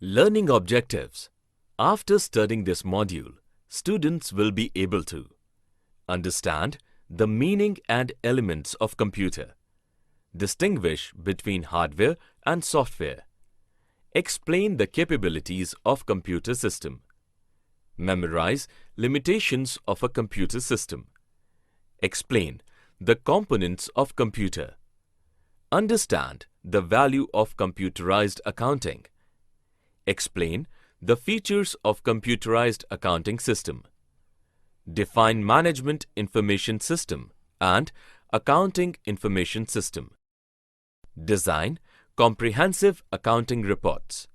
Learning objectives. After studying this module, students will be able to understand the meaning and elements of computer, distinguish between hardware and software, explain the capabilities of computer system, memorize limitations of a computer system, explain the components of computer, understand the value of computerized accounting, explain the features of computerized accounting system, define management information system and accounting information system, design comprehensive accounting reports.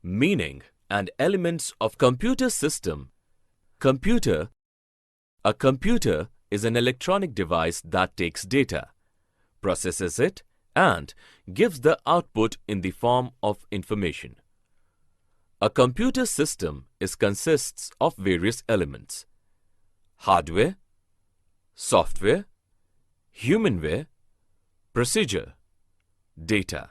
Meaning and elements of computer system. Computer. A computer is an electronic device that takes data, processes it, and gives the output in the form of information. A computer system consists of various elements: hardware, software, humanware, procedure, data.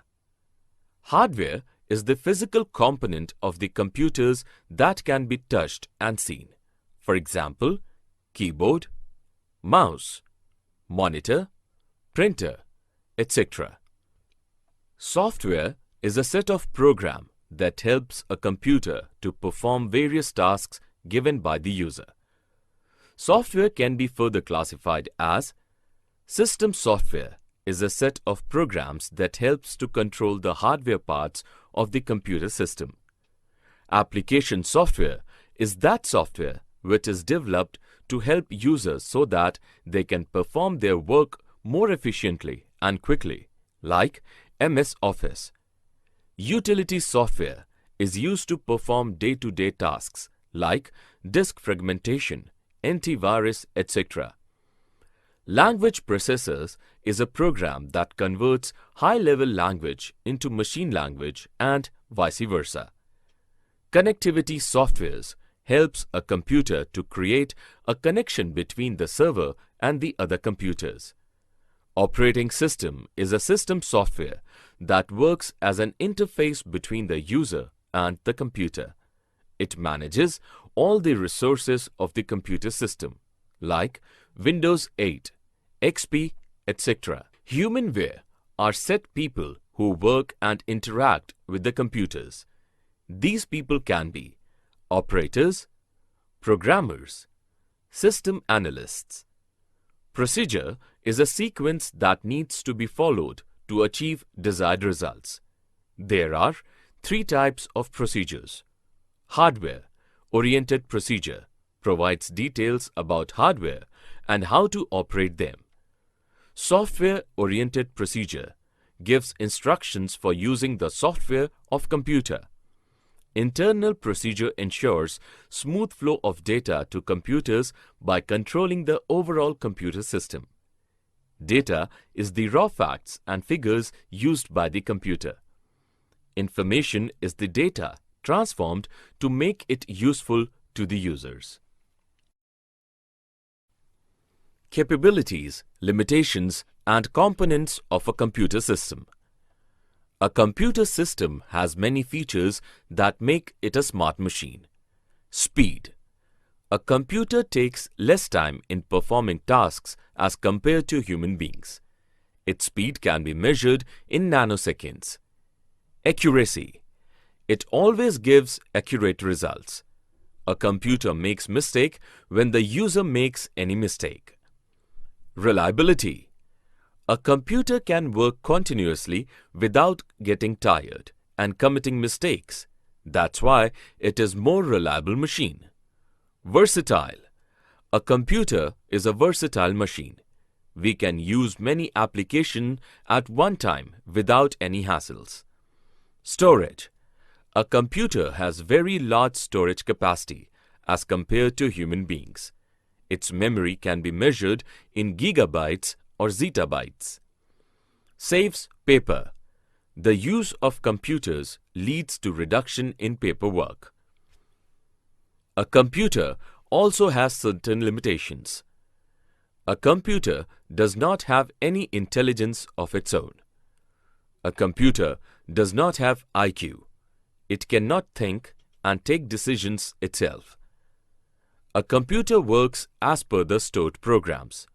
Hardware is the physical component of the computers that can be touched and seen. For example, keyboard, mouse, monitor, printer, etc. Software is a set of programs that helps a computer to perform various tasks given by the user. Software can be further classified as system software is a set of programs that helps to control the hardware parts of the computer system. Application software is that software which is developed to help users so that they can perform their work more efficiently and quickly, like MS Office. Utility software is used to perform day-to-day tasks like disk fragmentation, antivirus, etc. Language processors is a program that converts high-level language into machine language and vice versa. Connectivity softwares helps a computer to create a connection between the server and the other computers. Operating system is a system software that works as an interface between the user and the computer. It manages all the resources of the computer system, like Windows 8, XP, etc. Humanware are set people who work and interact with the computers. These people can be operators, programmers, system analysts. Procedure is a sequence that needs to be followed to achieve desired results. There are three types of procedures. Hardware-oriented procedure provides details about hardware and how to operate them. Software-oriented procedure gives instructions for using the software of computer. Internal procedure ensures smooth flow of data to computers by controlling the overall computer system. Data is the raw facts and figures used by the computer. Information is the data transformed to make it useful to the users. Capabilities, limitations, and components of a computer system. A computer system has many features that make it a smart machine. Speed. A computer takes less time in performing tasks as compared to human beings. Its speed can be measured in nanoseconds. Accuracy. It always gives accurate results. A computer makes mistake when the user makes any mistake. Reliability. A computer can work continuously without getting tired and committing mistakes. That's why it is more reliable machine. Versatile. A computer is a versatile machine. We can use many applications at one time without any hassles. Storage. A computer has very large storage capacity as compared to human beings. Its memory can be measured in gigabytes or zettabytes. Saves paper. The use of computers leads to reduction in paperwork. A computer also has certain limitations. A computer does not have any intelligence of its own. A computer does not have IQ. It cannot think and take decisions itself. A computer works as per the stored programs.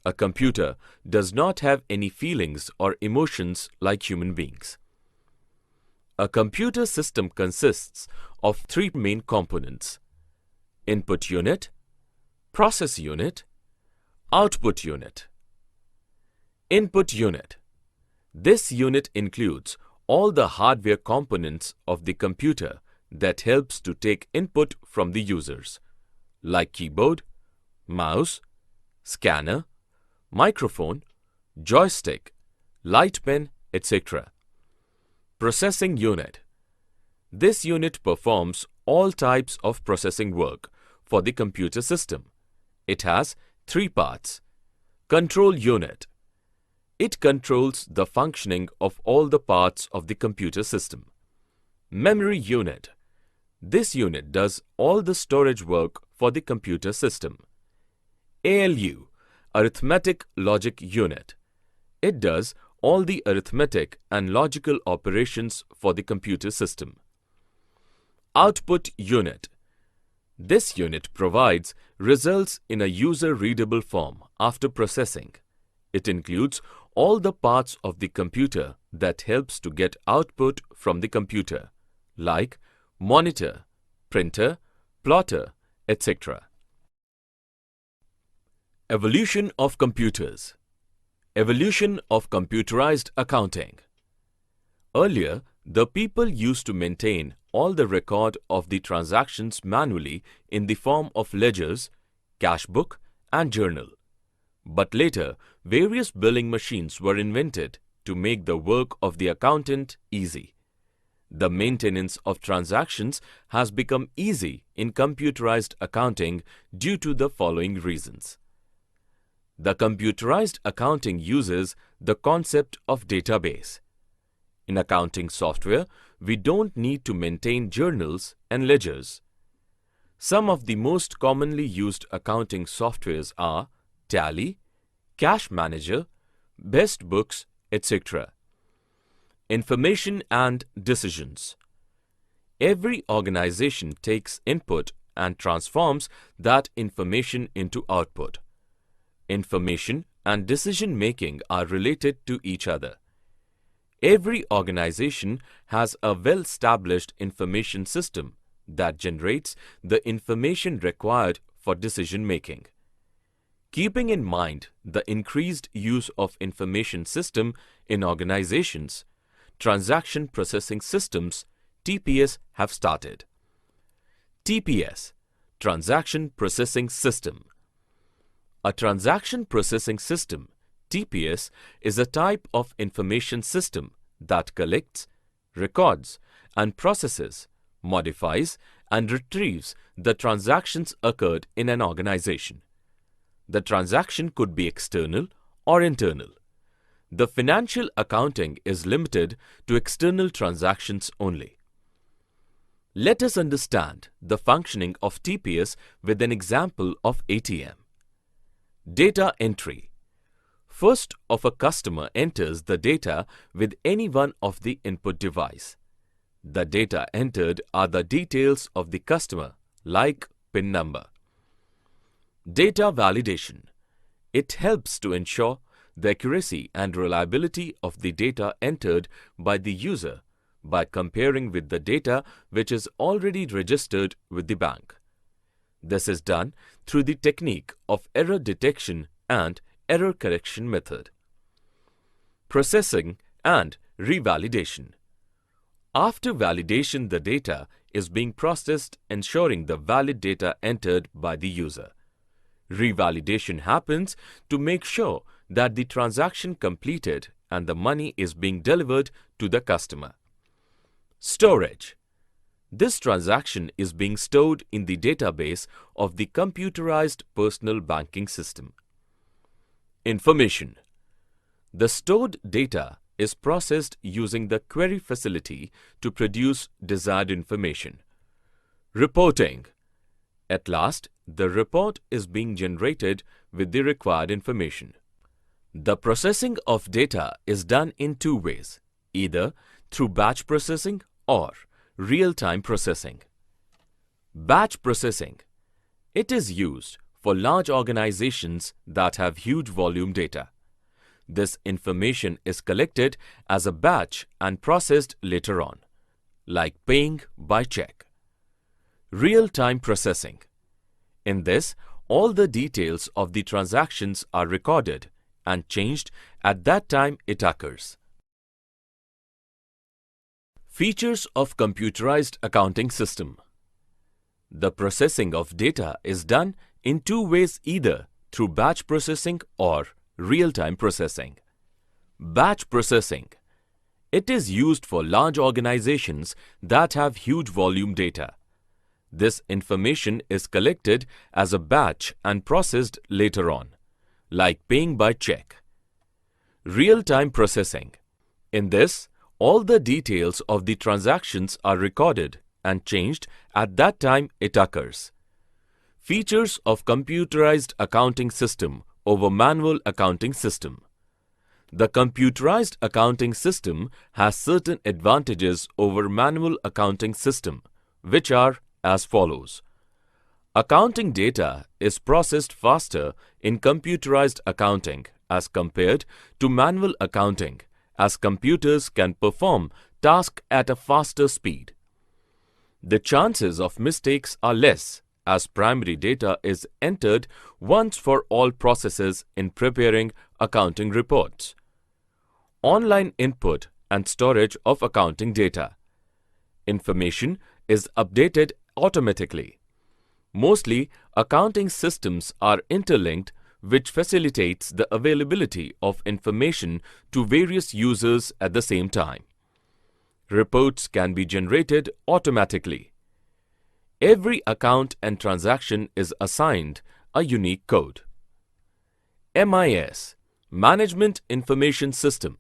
A computer does not have any feelings or emotions like human beings. A computer system consists of three main components: input unit, process unit, output unit. Input unit. This unit includes all the hardware components of the computer that helps to take input from the users, like keyboard, mouse, scanner, microphone, joystick, light pen, etc. Processing unit. This unit performs all types of processing work for the computer system. It has three parts. Control unit. It controls the functioning of all the parts of the computer system. Memory unit. This unit does all the storage work for the computer system. ALU, Arithmetic Logic Unit. It does all the arithmetic and logical operations for the computer system. Output unit. This unit provides results in a user-readable form after processing. It includes all the parts of the computer that helps to get output from the computer, like monitor, printer, plotter, etc. Evolution of computers. Evolution of computerized accounting. Earlier, the people used to maintain all the record of the transactions manually in the form of ledgers, cash book, and journal. But later, various billing machines were invented to make the work of the accountant easy. The maintenance of transactions has become easy in computerized accounting due to the following reasons. The computerized accounting uses the concept of database. In accounting software, we don't need to maintain journals and ledgers. Some of the most commonly used accounting softwares are Tally, Cash Manager, Best Books, etc. Information and decisions. Every organization takes input and transforms that information into output. Information and decision-making are related to each other. Every organization has a well-established information system that generates the information required for decision-making. Keeping in mind the increased use of information system in organizations, transaction processing systems (TPS) have started. TPS, Transaction Processing System. A transaction processing system (TPS) is a type of information system that collects, records, and processes, modifies, and retrieves the transactions occurred in an organization. The transaction could be external or internal. The financial accounting is limited to external transactions only. Let us understand the functioning of TPS with an example of ATM. Data entry. First of a customer enters the data with any one of the input device. The data entered are the details of the customer, like PIN number. Data validation. It helps to ensure the accuracy and reliability of the data entered by the user by comparing with the data which is already registered with the bank. This is done through the technique of error detection and error correction method. Processing and revalidation. After validation, the data is being processed, ensuring the valid data entered by the user. Revalidation happens to make sure that the transaction completed and the money is being delivered to the customer. Storage. This transaction is being stored in the database of the computerized personal banking system. Information. The stored data is processed using the query facility to produce desired information. Reporting. At last, the report is being generated with the required information. The processing of data is done in two ways, either through batch processing or real-time processing. Batch processing. It is used for large organizations that have huge volume data. This information is collected as a batch and processed later on, like paying by check. Real-time processing. In this, all the details of the transactions are recorded and changed at that time it occurs. Features of computerized accounting system. The processing of data is done in two ways, either through batch processing or real-time processing. Batch processing. It is used for large organizations that have huge volume data. This information is collected as a batch and processed later on, like paying by check. Real-time processing. In this, all the details of the transactions are recorded and changed at that time it occurs. Features of computerized accounting system over manual accounting system. The computerized accounting system has certain advantages over manual accounting system, which are as follows. Accounting data is processed faster in computerized accounting as compared to manual accounting, as computers can perform tasks at a faster speed. The chances of mistakes are less as primary data is entered once for all processes in preparing accounting reports. Online input and storage of accounting data. Information is updated automatically. Mostly, accounting systems are interlinked, which facilitates the availability of information to various users at the same time. Reports can be generated automatically. Every account and transaction is assigned a unique code. MIS, Management Information System.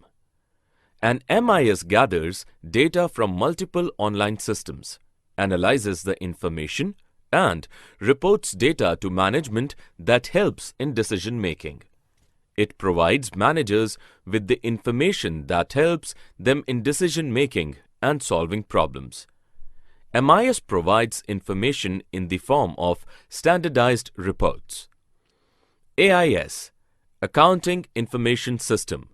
An MIS gathers data from multiple online systems, analyzes the information, and reports data to management that helps in decision-making. It provides managers with the information that helps them in decision-making and solving problems. MIS provides information in the form of standardized reports. AIS, Accounting Information System.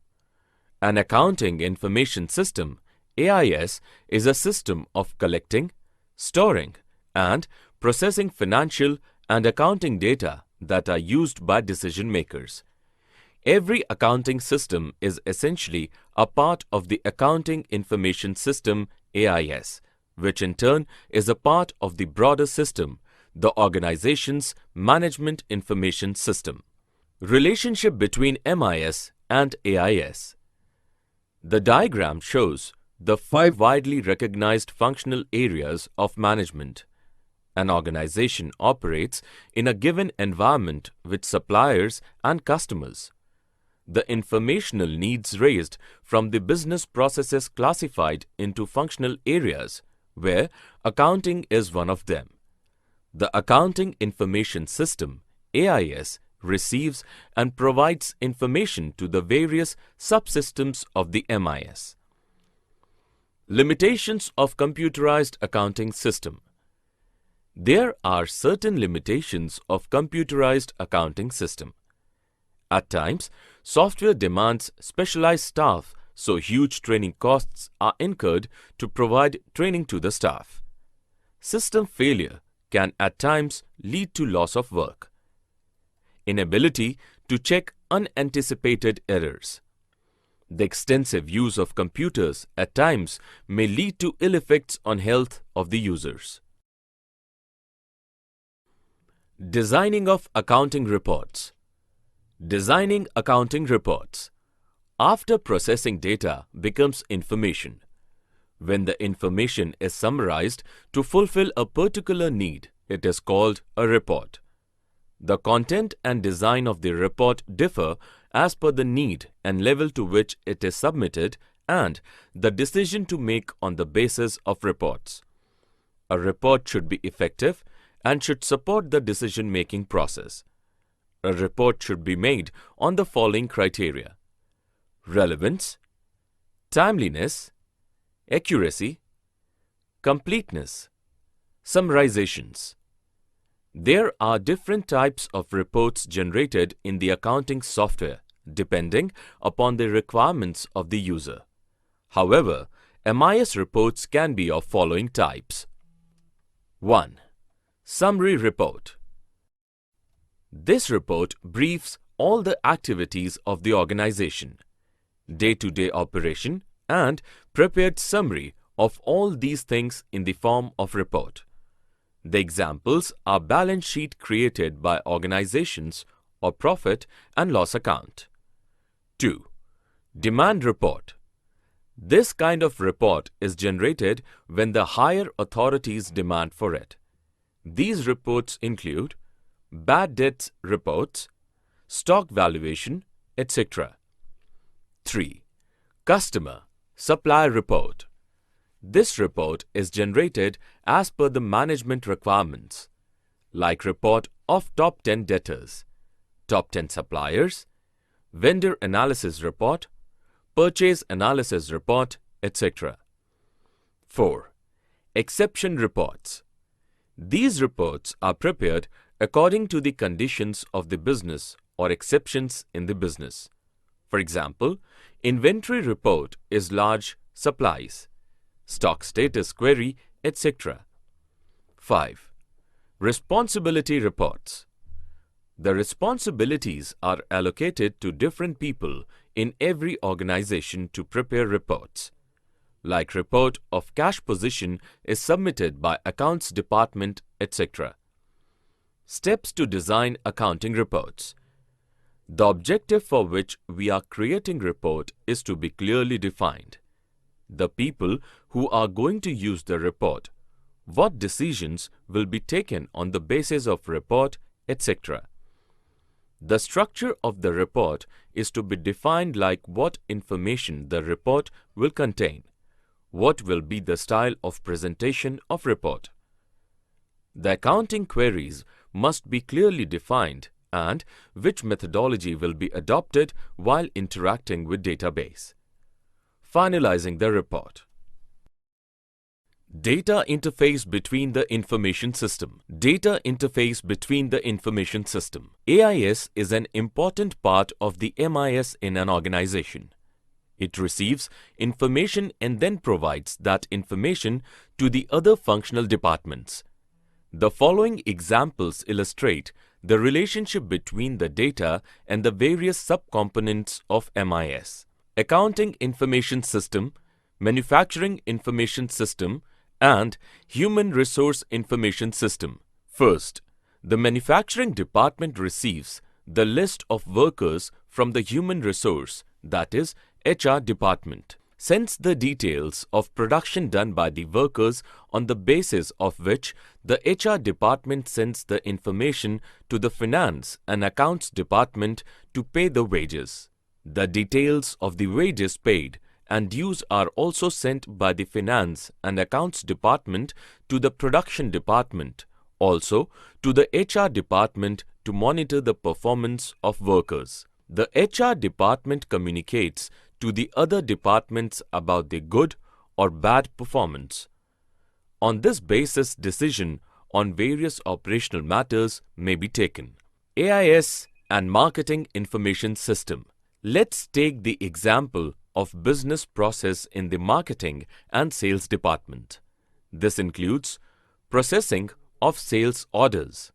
An accounting information system, AIS, is a system of collecting, storing, and processing financial and accounting data that are used by decision makers. Every accounting system is essentially a part of the Accounting Information System, AIS, which in turn is a part of the broader system, the organization's Management Information System. Relationship between MIS and AIS. The diagram shows the 5 widely recognized functional areas of management. An organization operates in a given environment with suppliers and customers. The informational needs raised from the business processes classified into functional areas, where accounting is one of them. The Accounting Information System, AIS, receives and provides information to the various subsystems of the MIS. Limitations of computerized accounting system. There are certain limitations of computerized accounting system. At times, software demands specialized staff, so huge training costs are incurred to provide training to the staff. System failure can at times lead to loss of work. Inability to check unanticipated errors. The extensive use of computers at times may lead to ill effects on health of the users. Designing of accounting reports. Designing accounting reports. After processing data becomes information. When the information is summarized to fulfill a particular need, it is called a report. The content and design of the report differ as per the need and level to which it is submitted and the decision to make on the basis of reports. A report should be effective and should support the decision-making process. a report should be made on the following criteria: relevance, timeliness, accuracy, completeness, summarizations. There are different types of reports generated in the accounting software depending upon the requirements of the user. However, MIS reports can be of following types. 1. Summary report. This report briefs all the activities of the organization, day-to-day operation, and prepared summary of all these things in the form of report. The examples are balance sheet created by organizations or profit and loss account. 2. Demand report. This kind of report is generated when the higher authorities demand for it. These reports include bad debts reports, stock valuation, etc. 3. Customer Supply report. This report is generated as per the management requirements, like report of top 10 debtors, top 10 suppliers, vendor analysis report, purchase analysis report, etc. 4. Exception reports. These reports are prepared according to the conditions of the business or exceptions in the business. For example, inventory report is large supplies, stock status query, etc. 5. Responsibility reports. The responsibilities are allocated to different people in every organization to prepare reports. Like report of cash position is submitted by accounts department, etc. Steps to design accounting reports. The objective for which we are creating report is to be clearly defined. The people who are going to use the report, what decisions will be taken on the basis of report, etc. The structure of the report is to be defined, like what information the report will contain, what will be the style of presentation of report. The accounting queries must be clearly defined and which methodology will be adopted while interacting with database. Finalizing the report. Data interface between the information system. Data interface between the information system. AIS is an important part of the MIS in an organization. It receives information and then provides that information to the other functional departments. The following examples illustrate the relationship between the data and the various subcomponents of MIS. Accounting Information System, Manufacturing Information System, and Human Resource Information System. First, the manufacturing department receives the list of workers from the human resource, that is, HR department, sends the details of production done by the workers on the basis of which the HR department sends the information to the finance and accounts department to pay the wages. The details of the wages paid and dues are also sent by the finance and accounts department to the production department, also to the HR department to monitor the performance of workers. The HR department communicates to the other departments about the good or bad performance. On this basis, decision on various operational matters may be taken. AIS and Marketing Information System. Let's take the example of business process in the marketing and sales department. This includes processing of sales orders,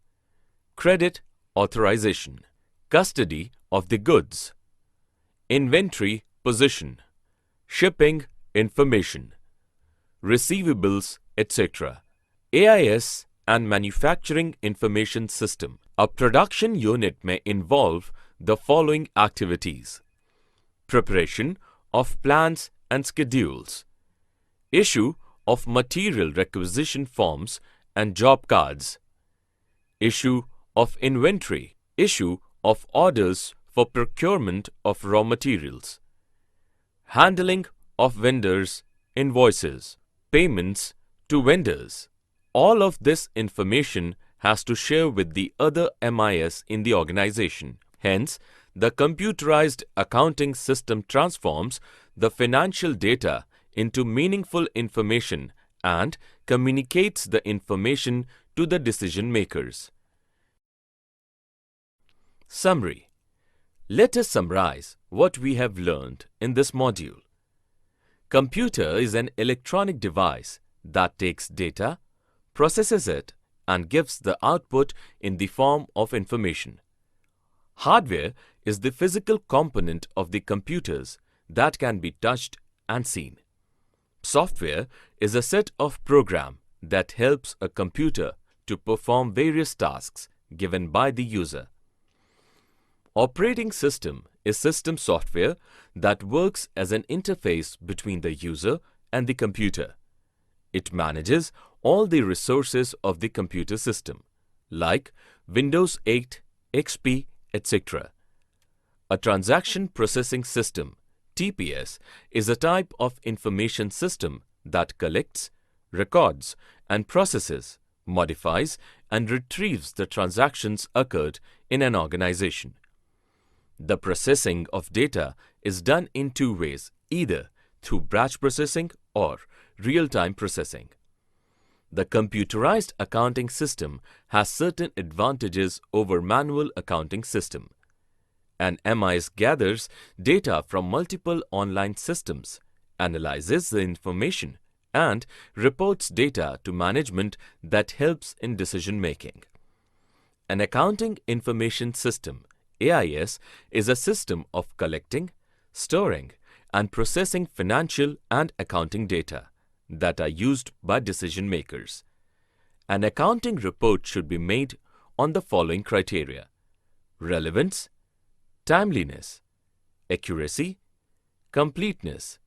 credit authorization, custody of the goods, inventory position, shipping information, receivables, etc. AIS and Manufacturing Information System. A production unit may involve the following activities: preparation of plans and schedules, issue of material requisition forms and job cards, issue of inventory, issue of orders for procurement of raw materials, handling of vendors' invoices, payments to vendors. All of this information has to share with the other MIS in the organization. Hence, the computerized accounting system transforms the financial data into meaningful information and communicates the information to the decision makers. Summary. Let us summarize what we have learned in this module. Computer is an electronic device that takes data, processes it, and gives the output in the form of information. Hardware is the physical component of the computers that can be touched and seen. Software is a set of programs that helps a computer to perform various tasks given by the user. Operating system is system software that works as an interface between the user and the computer. It manages all the resources of the computer system, like Windows 8, XP, etc. A transaction processing system, TPS, is a type of information system that collects, records, and processes, modifies, and retrieves the transactions occurred in an organization. The processing of data is done in two ways, either through batch processing or real-time processing. The computerized accounting system has certain advantages over manual accounting system. An MIS gathers data from multiple online systems, analyzes the information, and reports data to management that helps in decision-making. An accounting information system, AIS, is a system of collecting, storing, and processing financial and accounting data that are used by decision makers. An accounting report should be made on the following criteria: relevance, timeliness, accuracy, completeness,